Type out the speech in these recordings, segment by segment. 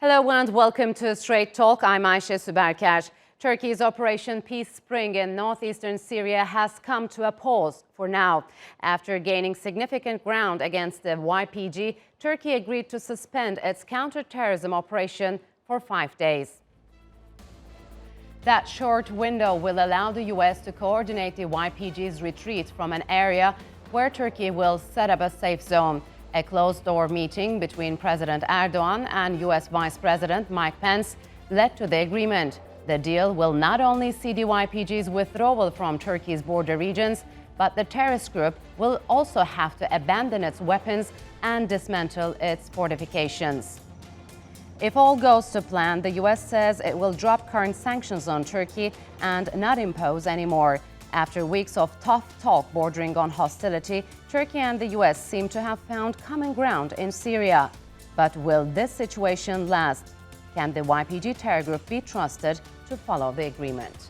Hello and welcome to Straight Talk. I'm Ayşe Süberker. Turkey's Operation Peace Spring in northeastern Syria has come to a pause for now. After gaining significant ground against the YPG, Turkey agreed to suspend its counter-terrorism operation for 5 days. That short window will allow the U.S. to coordinate the YPG's retreat from an area where Turkey will set up a safe zone. A closed-door meeting between President Erdogan and U.S. Vice President Mike Pence led to the agreement. The deal will not only see the YPG's withdrawal from Turkey's border regions, but the terrorist group will also have to abandon its weapons and dismantle its fortifications. If all goes to plan, the U.S. says it will drop current sanctions on Turkey and not impose any more. After weeks of tough talk bordering on hostility, Turkey and the U.S. seem to have found common ground in Syria. But will this situation last? Can the YPG terror group be trusted to follow the agreement?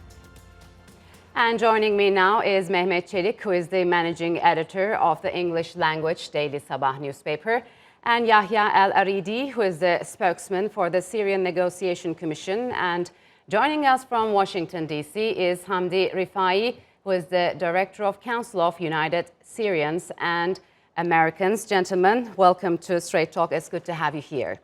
And joining me now is Mehmet Celik, who is the managing editor of the English language daily Sabah newspaper, and Yahya Al Aridi, who is the spokesman for the Syrian Negotiation Commission. And joining us from Washington, D.C. is Hamdi Rifai, who is the Director of Council of United Syrians and Americans. Gentlemen, welcome to Straight Talk. It's good to have you here.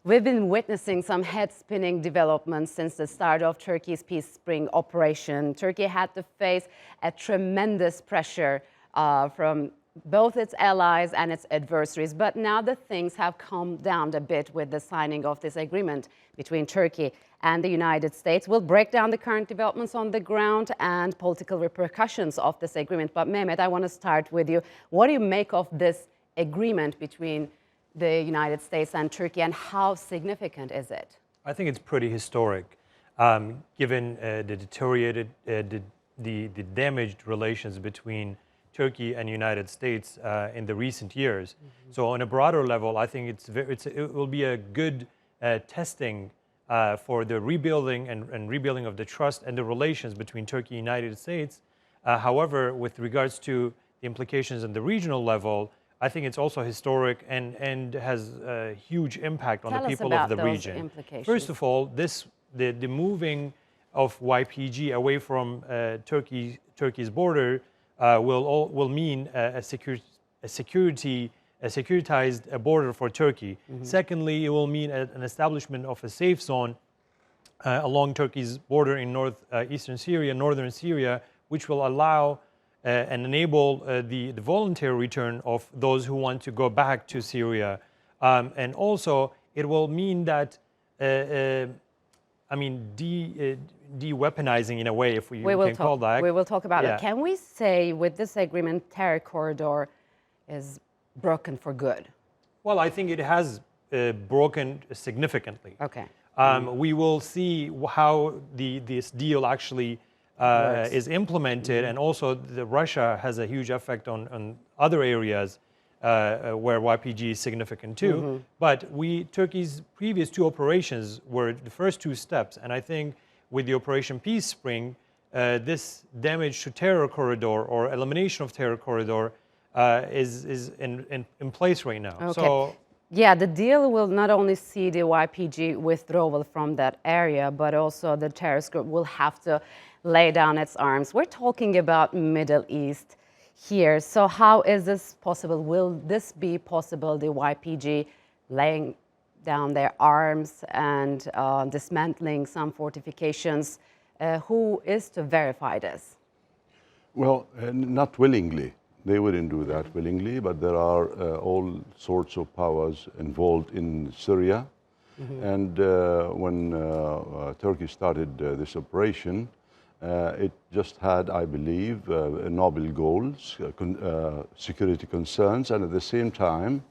We've been witnessing some head-spinning developments since the start of Turkey's Peace Spring operation. Turkey had to face a tremendous pressure from both its allies and its adversaries. But now that things have calmed down a bit with the signing of this agreement between Turkey and the United States. We'll break down the current developments on the ground and political repercussions of this agreement. But Mehmet, I want to start with you. What do you make of this agreement between the United States and Turkey, and how significant is it? I think it's pretty historic, given the deteriorated, the damaged relations between Turkey and United States in the recent years. Mm-hmm. So on a broader level, I think it will be a good testing for the rebuilding and rebuilding of the trust and the relations between Turkey and United States. However, with regards to the implications on the regional level, I think it's also historic and has a huge impact on the people of the region. First of all, the moving of YPG away from Turkey's border will mean a securitized border for Turkey. Mm-hmm. Secondly, it will mean an establishment of a safe zone along Turkey's border in northeastern Syria, northern Syria, which will allow and enable the voluntary return of those who want to go back to Syria. And also, it will mean that, de-weaponizing in a way, if we can call that. We will talk about it. Can we say with this agreement, terror corridor is broken for good? Well, I think it has broken significantly. Okay. We will see how this deal actually is implemented, and also Russia has a huge effect on other areas where YPG is significant too. Mm-hmm. But Turkey's previous two operations were the first two steps, and I think with the Operation Peace Spring, this damage to terror corridor or elimination of terror corridor is in place right now. Okay. So, yeah, the deal will not only see the YPG withdrawal from that area, but also the terrorist group will have to lay down its arms. We're talking about Middle East here. So how is this possible? Will this be possible, the YPG laying down their arms and dismantling some fortifications? Who is to verify this? Well, not willingly. They wouldn't do that willingly, but there are all sorts of powers involved in Syria. Mm-hmm. And when Turkey started this operation, it just had, I believe, noble goals, security concerns, and at the same time,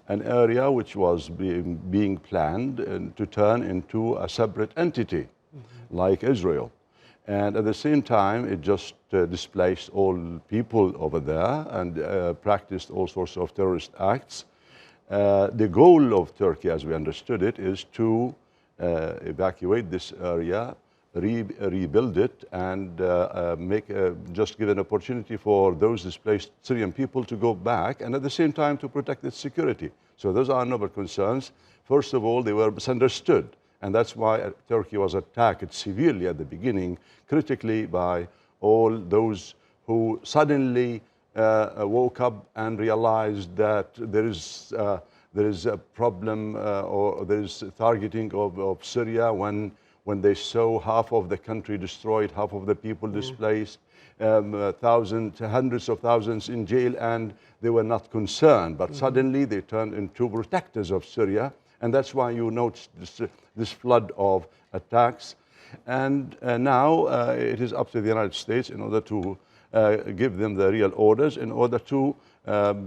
an area which was being planned to turn into a separate entity, mm-hmm. like Israel. And at the same time, it just displaced all people over there and practiced all sorts of terrorist acts. The goal of Turkey, as we understood it, is to evacuate this area rebuild it and just give an opportunity for those displaced Syrian people to go back, and at the same time to protect its security. So those are noble concerns. First of all, they were misunderstood, and that's why Turkey was attacked severely at the beginning, critically, by all those who suddenly woke up and realized that there is a problem or there is targeting of Syria when they saw half of the country destroyed, half of the people displaced, hundreds of thousands in jail, and they were not concerned. But suddenly they turned into protectors of Syria, and that's why you notice this flood of attacks. And now it is up to the United States in order to give them the real orders, in order to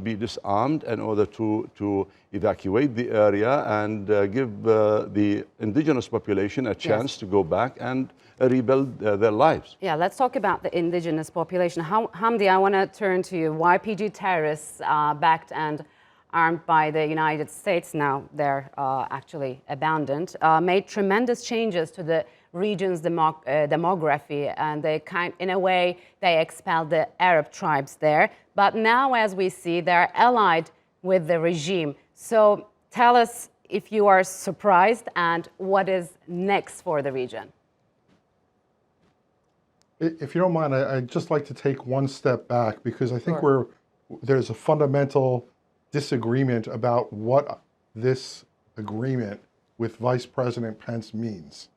be disarmed, in order to evacuate the area and give the indigenous population a chance to go back and rebuild their lives. Yeah, let's talk about the indigenous population. Hamdi, I want to turn to you. YPG terrorists backed and armed by the United States, now they're actually abandoned, made tremendous changes to the region's demography, and in a way, they expelled the Arab tribes there. But now, as we see, they're allied with the regime. So tell us if you are surprised and what is next for the region. If you don't mind, I'd just like to take one step back, because I think there's a fundamental disagreement about what this agreement with Vice President Pence means.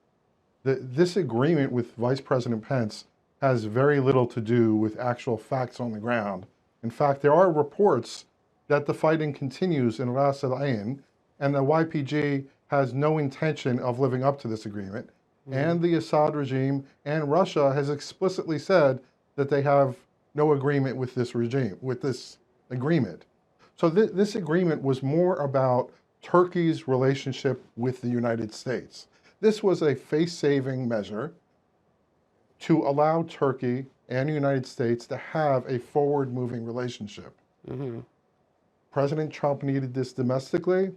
This agreement with Vice President Pence has very little to do with actual facts on the ground. In fact, there are reports that the fighting continues in Ras Al Ain, and the YPG has no intention of living up to this agreement. And the Assad regime and Russia has explicitly said that they have no agreement with this regime, with this agreement. So this agreement was more about Turkey's relationship with the United States. This was a face-saving measure to allow Turkey and the United States to have a forward-moving relationship. President Trump needed this domestically.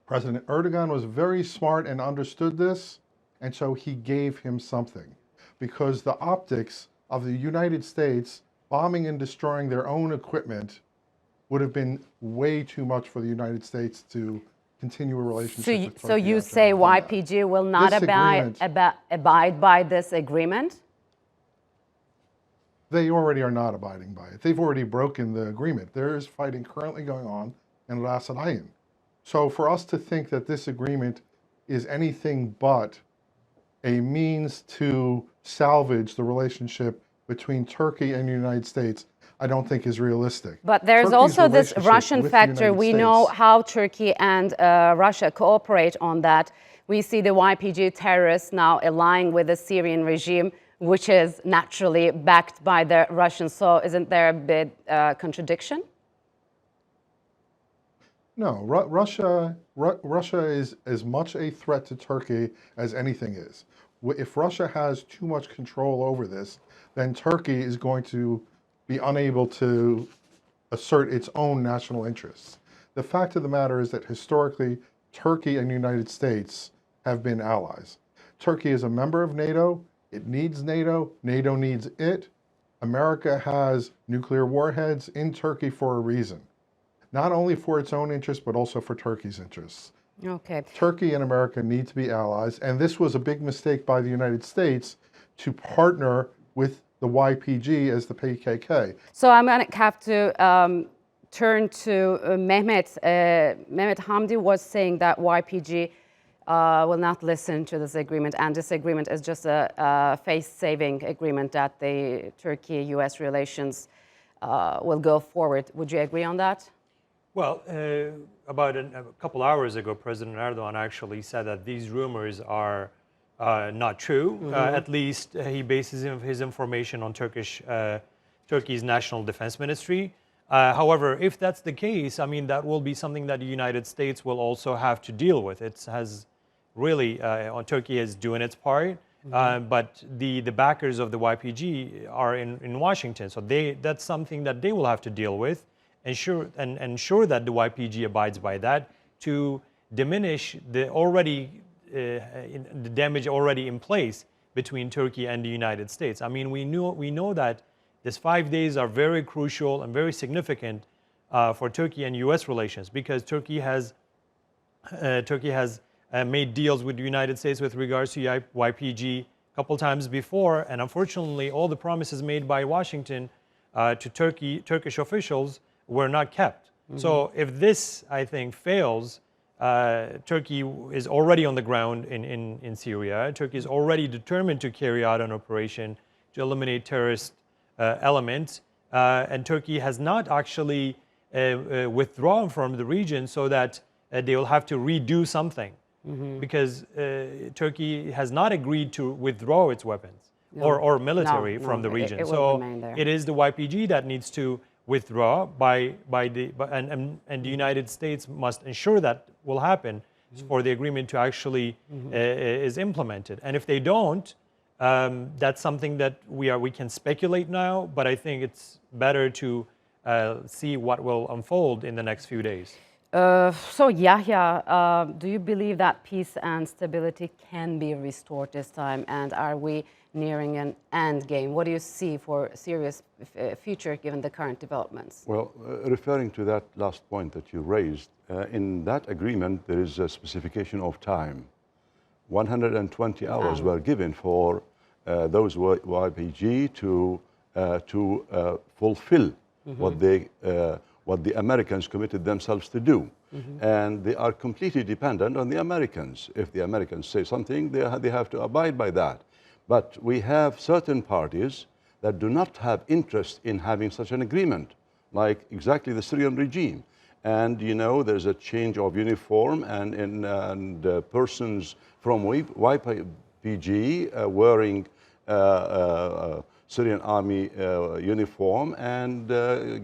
President Erdogan was very smart and understood this, and so he gave him something. Because the optics of the United States bombing and destroying their own equipment would have been way too much for the United States to continue a relationship with Turkey. So you say YPG will not abide by this agreement? They already are not abiding by it. They've already broken the agreement. There is fighting currently going on in Ras Al Ain. So for us to think that this agreement is anything but a means to salvage the relationship between Turkey and the United States, I don't think is realistic. But there's also this Russian factor. We know how Turkey and Russia cooperate on that. We see the YPG terrorists now allying with the Syrian regime, which is naturally backed by the Russians. So isn't there a bit contradiction? No, Russia is as much a threat to Turkey as anything is. If Russia has too much control over this, then Turkey is going to be unable to assert its own national interests. The fact of the matter is that historically, Turkey and the United States have been allies. Turkey is a member of NATO. It needs NATO. NATO needs it. America has nuclear warheads in Turkey for a reason. Not only for its own interests, but also for Turkey's interests. Okay. Turkey and America need to be allies, and this was a big mistake by the United States to partner with the YPG as the PKK. So I'm going to have to turn to Mehmet. Mehmet, Hamdi was saying that YPG will not listen to this agreement, and this agreement is just a face-saving agreement that the Turkey-US relations will go forward. Would you agree on that? Well, about a couple hours ago, President Erdogan actually said that these rumors are not true. At least he bases his information on Turkey's National Defense Ministry. However, if that's the case, I mean, that will be something that the United States will also have to deal with. It has really, Turkey is doing its part, but the backers of the YPG are in Washington. So that's something that they will have to deal with. Ensure that the YPG abides by that to diminish the already the damage already in place between Turkey and the United States. I mean, we know that these 5 days are very crucial and very significant for Turkey and U.S. relations, because Turkey has made deals with the United States with regards to YPG a couple times before, and unfortunately, all the promises made by Washington to Turkish officials were not kept. So if this, I think, fails, Turkey is already on the ground in Syria. Turkey is already determined to carry out an operation to eliminate terrorist elements, and Turkey has not actually withdrawn from the region, so that they will have to redo something, because Turkey has not agreed to withdraw its weapons or military from the region. So it is the YPG that needs to withdraw and the United States must ensure that will happen for the agreement to actually is implemented. And if they don't, that's something that we can speculate now, but I think it's better to see what will unfold in the next few days. So Yahya, do you believe that peace and stability can be restored this time, and are we nearing an end game? What do you see for Syria's future given the current developments? Well, referring to that last point that you raised, in that agreement there is a specification of time. 120 hours were given for those YPG to fulfill what the Americans committed themselves to do. And they are completely dependent on the Americans. If the Americans say something, they have to abide by that. But we have certain parties that do not have interest in having such an agreement, like exactly the Syrian regime. And you know, there's a change of uniform, and persons from YPG wearing Syrian army uniform and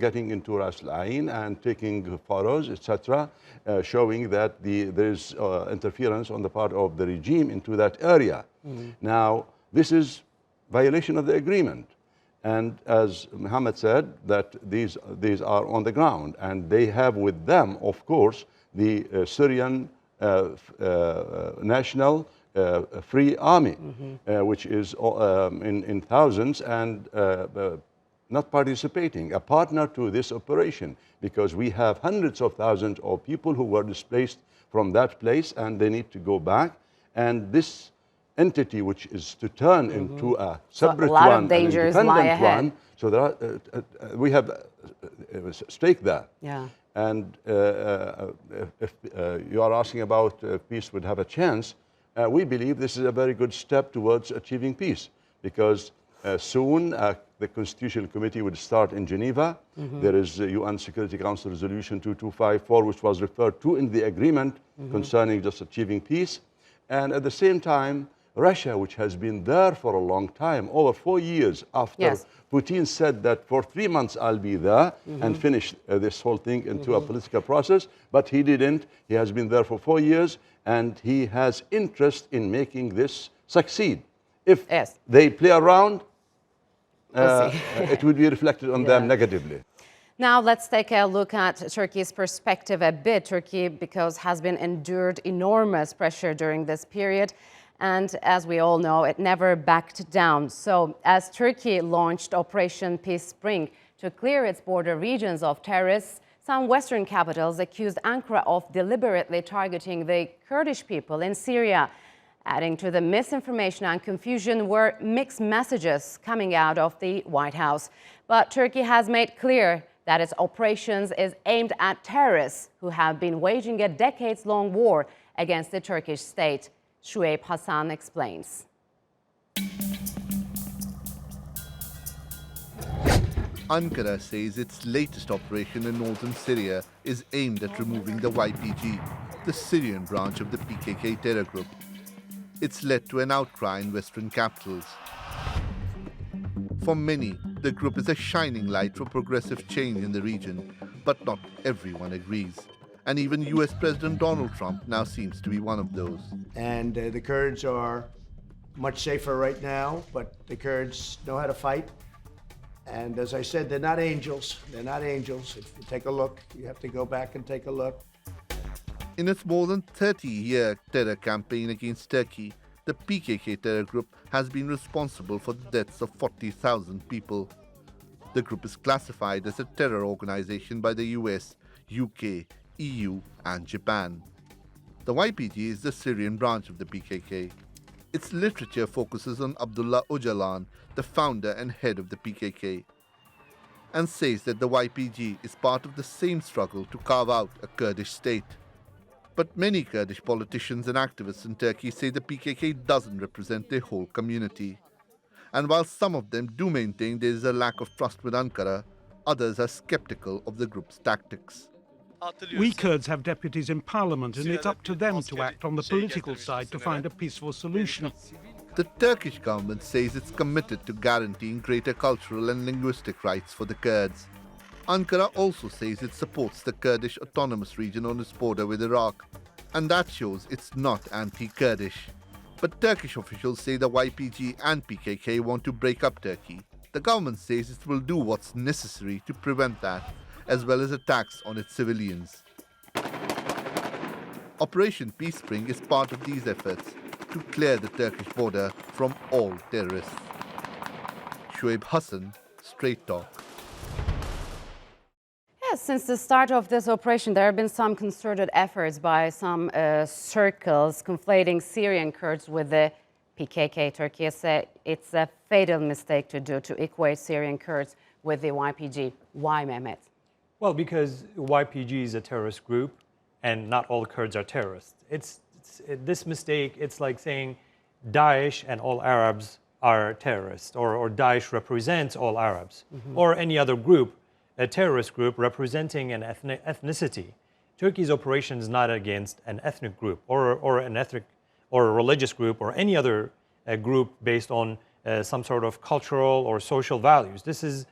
getting into Ras Al-Ain and taking photos, etc., showing that there's interference on the part of the regime into that area. Now, this is violation of the agreement. And as Mohammed said, that these are on the ground, and they have with them, of course, the Syrian National Free Army, which is in thousands and not participating, a partner to this operation, because we have hundreds of thousands of people who were displaced from that place and they need to go back. And this entity, which is to turn into a separate one, an independent one, so there are, we have stake there. Yeah. And if you are asking about peace would have a chance, we believe this is a very good step towards achieving peace, because soon the Constitutional Committee would start in Geneva. There is UN Security Council Resolution 2254, which was referred to in the agreement concerning just achieving peace. And at the same time, Russia, which has been there for a long time, over 4 years after Putin said that for 3 months I'll be there and finish this whole thing into a political process, but he didn't. He has been there for 4 years, and he has interest in making this succeed. If they play around, it would be reflected on them negatively. Now let's take a look at Turkey's perspective a bit. Turkey, because has been endured enormous pressure during this period, and as we all know, it never backed down. So as Turkey launched Operation Peace Spring to clear its border regions of terrorists, some Western capitals accused Ankara of deliberately targeting the Kurdish people in Syria. Adding to the misinformation and confusion were mixed messages coming out of the White House. But Turkey has made clear that its operations is aimed at terrorists who have been waging a decades-long war against the Turkish state. Shuaib Hassan explains. Ankara says its latest operation in northern Syria is aimed at removing the YPG, the Syrian branch of the PKK terror group. It's led to an outcry in Western capitals. For many, the group is a shining light for progressive change in the region, but not everyone agrees. And even US President Donald Trump now seems to be one of those. And the Kurds are much safer right now, but the Kurds know how to fight. And as I said, they're not angels. They're not angels. If you take a look, you have to go back and take a look. In its more than 30-year terror campaign against Turkey, the PKK terror group has been responsible for the deaths of 40,000 people. The group is classified as a terror organization by the US, UK, EU, and Japan. The YPG is the Syrian branch of the PKK. Its literature focuses on Abdullah Öcalan, the founder and head of the PKK, and says that the YPG is part of the same struggle to carve out a Kurdish state. But many Kurdish politicians and activists in Turkey say the PKK doesn't represent their whole community. And while some of them do maintain there is a lack of trust with Ankara, others are skeptical of the group's tactics. We Kurds have deputies in parliament, and it's up to them to act on the political side to find a peaceful solution. The Turkish government says it's committed to guaranteeing greater cultural and linguistic rights for the Kurds. Ankara also says it supports the Kurdish autonomous region on its border with Iraq, and that shows it's not anti-Kurdish. But Turkish officials say the YPG and PKK want to break up Turkey. The government says it will do what's necessary to prevent that, as well as attacks on its civilians. Operation Peace Spring is part of these efforts to clear the Turkish border from all terrorists. Shoaib Hassan, Straight Talk. Yes, since the start of this operation, there have been some concerted efforts by some circles conflating Syrian Kurds with the PKK. Turkey said it's a fatal mistake to equate Syrian Kurds with the YPG. Why, Mehmet? Well, because YPG is a terrorist group, and not all Kurds are terrorists. This mistake, it's like saying Daesh and all Arabs are terrorists, or Daesh represents all Arabs, or any other group, a terrorist group representing an ethnicity. Turkey's operation is not against an ethnic group, or an ethnic or a religious group, or any other group based on some sort of cultural or social values. This is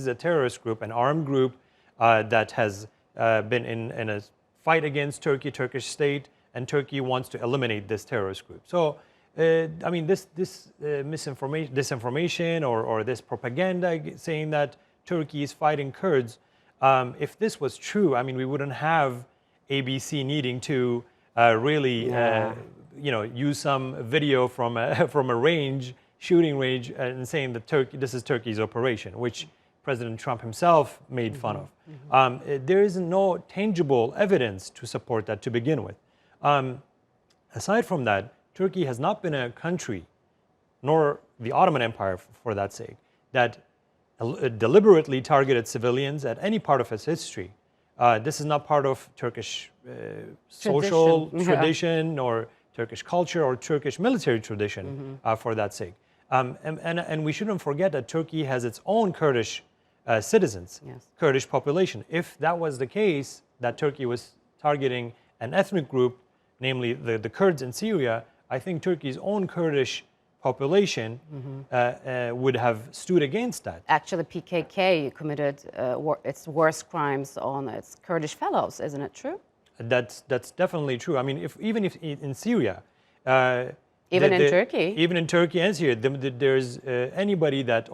a terrorist group, an armed group that has been in a fight against Turkish state, and Turkey wants to eliminate this terrorist group. So, I mean, this disinformation or this propaganda saying that Turkey is fighting Kurds, if this was true, I mean, we wouldn't have ABC needing to really, use some video from a shooting range, and saying that this is Turkey's operation, which President Trump himself made fun of. There is no tangible evidence to support that to begin with. Aside from that, Turkey has not been a country, nor the Ottoman Empire for that sake, that deliberately targeted civilians at any part of its history. This is not part of Turkish social tradition, or Turkish culture, or Turkish military tradition for that sake. And we shouldn't forget that Turkey has its own Kurdish citizens, Kurdish population. If that was the case, that Turkey was targeting an ethnic group, namely the Kurds in Syria, I think Turkey's own Kurdish population would have stood against that. Actually, PKK committed its worst crimes on its Kurdish fellows, isn't it true? That's definitely true. I mean, even if in Syria, even in Turkey and Syria, there's anybody that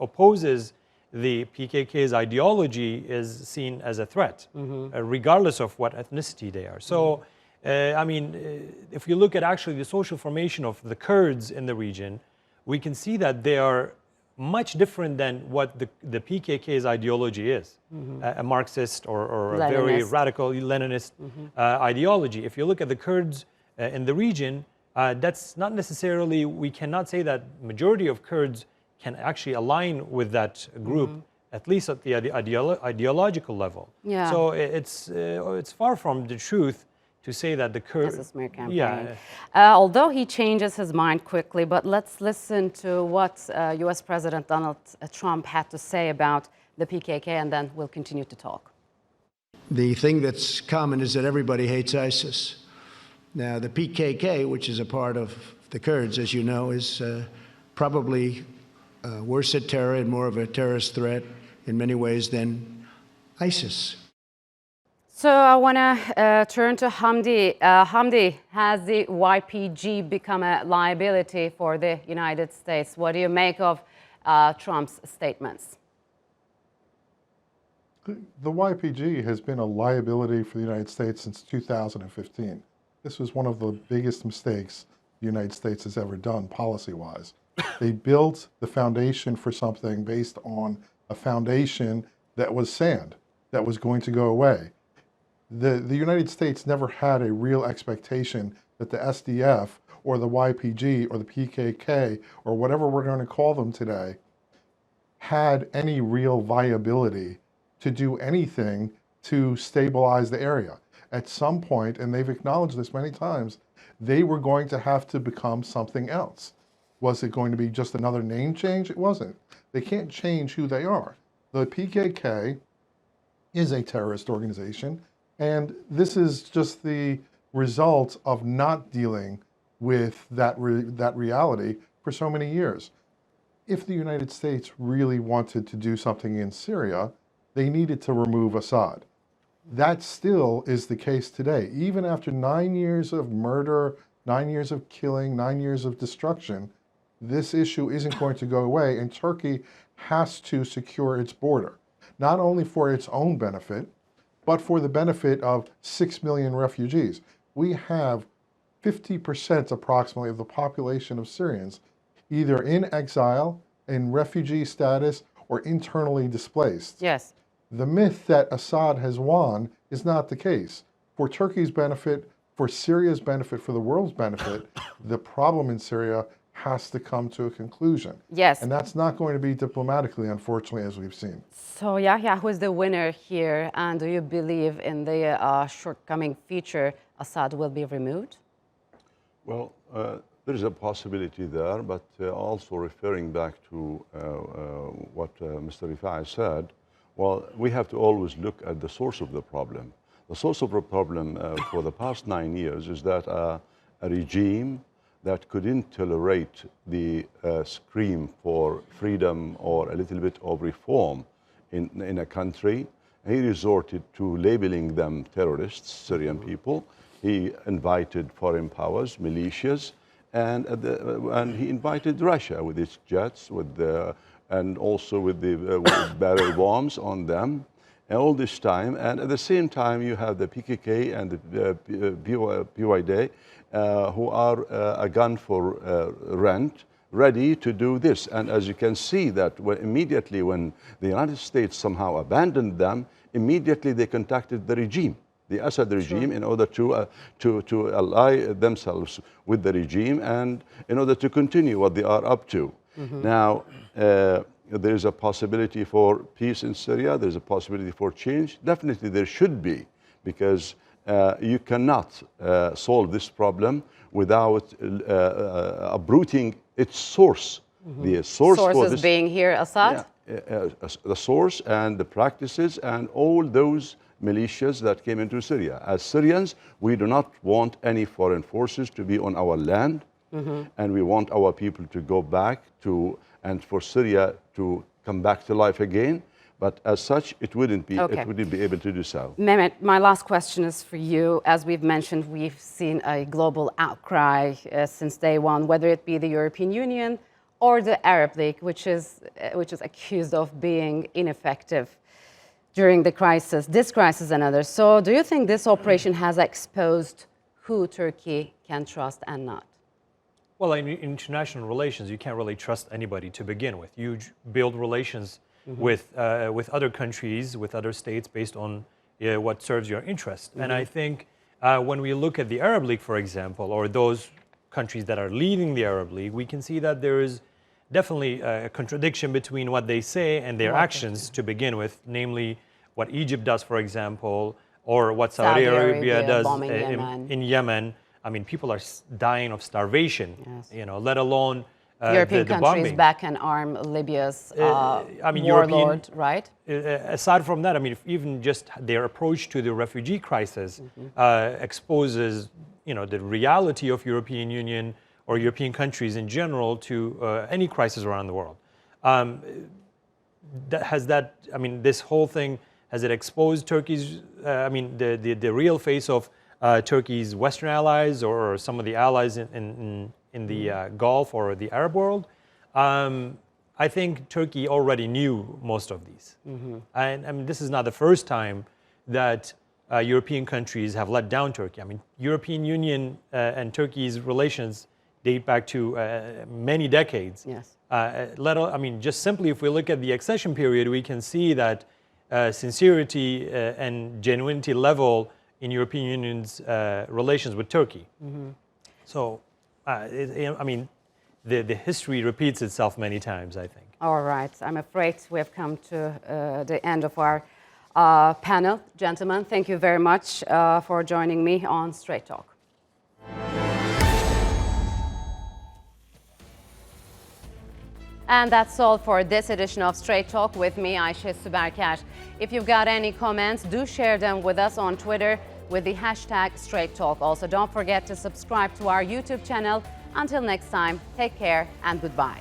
opposes the PKK's ideology is seen as a threat, regardless of what ethnicity they are. So, I mean, if you look at actually the social formation of the Kurds in the region, we can see that they are much different than what the PKK's ideology is, a Marxist or a very radical Leninist ideology. If you look at the Kurds in the region, that's not necessarily, we cannot say that majority of Kurds can actually align with that group, at least at the ideological level. Yeah. So it's far from the truth to say that the Kurds... This is smear campaign. Although he changes his mind quickly, but let's listen to what US President Donald Trump had to say about the PKK, and then we'll continue to talk. The thing that's common is that everybody hates ISIS. Now, the PKK, which is a part of the Kurds, as you know, is probably worse at terror and more of a terrorist threat in many ways than ISIS. So I want to turn to Hamdi. Hamdi, has the YPG become a liability for the United States? What do you make of Trump's statements? The YPG has been a liability for the United States since 2015. This was one of the biggest mistakes the United States has ever done policy-wise. They built the foundation for something based on a foundation that was sand, that was going to go away. The United States never had a real expectation that the SDF or the YPG or the PKK or whatever we're going to call them today had any real viability to do anything to stabilize the area. At some point, and they've acknowledged this many times, they were going to have to become something else. Was it going to be just another name change? It wasn't. They can't change who they are. The PKK is a terrorist organization, and this is just the result of not dealing with that reality for so many years. If the United States really wanted to do something in Syria, they needed to remove Assad. That still is the case today. Even after 9 years of murder, 9 years of killing, 9 years of destruction, this issue isn't going to go away, and Turkey has to secure its border, not only for its own benefit, but for the benefit of 6 million refugees. We have 50% approximately of the population of Syrians either in exile, in refugee status, or internally displaced. Yes. The myth that Assad has won is not the case. For Turkey's benefit, for Syria's benefit, for the world's benefit, the problem in Syria has to come to a conclusion. Yes. And that's not going to be diplomatically, unfortunately, as we've seen. So, Yahya, who is the winner here? And do you believe in the shortcoming feature Assad will be removed? Well, there is a possibility there, but also referring back to what Mr. Rifai said, well, we have to always look at the source of the problem. The source of the problem for the past 9 years is that a regime that couldn't tolerate the scream for freedom or a little bit of reform in a country, he resorted to labeling them terrorists, Syrian people. He invited foreign powers, militias, and he invited Russia with its jets, and also with the with barrel bombs on them, and all this time. And at the same time, you have the PKK and the PYD, who are a gun for rent, ready to do this. And as you can see, that immediately when the United States somehow abandoned them, immediately they contacted the regime, the Assad regime, in order to ally themselves with the regime and in order to continue what they are up to. Now, there is a possibility for peace in Syria. There is a possibility for change. Definitely there should be, because you cannot solve this problem without uprooting its source. The source for this, being here, Assad? The source and the practices and all those militias that came into Syria. As Syrians, we do not want any foreign forces to be on our land, and we want our people to go back to, and for Syria to come back to life again. But as such, it wouldn't be able to do so. Mehmet, my last question is for you. As we've mentioned, we've seen a global outcry since day one, whether it be the European Union or the Arab League, which is accused of being ineffective during the crisis, this crisis and others. So do you think this operation has exposed who Turkey can trust and not? Well, in international relations, you can't really trust anybody to begin with. You build relations with other countries, with other states, based on what serves your interest. And I think when we look at the Arab League, for example, or those countries that are leading the Arab League, we can see that there is definitely a contradiction between what they say and their actions to begin with, namely what Egypt does, for example, or what Saudi Arabia does in Yemen. I mean, people are dying of starvation, let alone European the countries bombing. back and arm Libya's warlord, right? Aside from that, I mean, even just their approach to the refugee crisis exposes, the reality of European Union or European countries in general to any crisis around the world. This whole thing, has it exposed Turkey's, the real face of Turkey's Western allies or some of the allies in the Gulf or the Arab world? I think Turkey already knew most of these. And I mean, this is not the first time that European countries have let down Turkey. I mean, European Union and Turkey's relations date back to many decades. Yes. I mean, just simply if we look at the accession period, we can see that sincerity and genuinity level in European Union's relations with Turkey. So, I mean, the history repeats itself many times, I think. All right. I'm afraid we have come to the end of our panel. Gentlemen, thank you very much for joining me on Straight Talk. And that's all for this edition of Straight Talk with me, Ayşe Süberkaş. If you've got any comments, do share them with us on Twitter with the hashtag Straight Talk. Also, don't forget to subscribe to our YouTube channel. Until next time, take care and goodbye.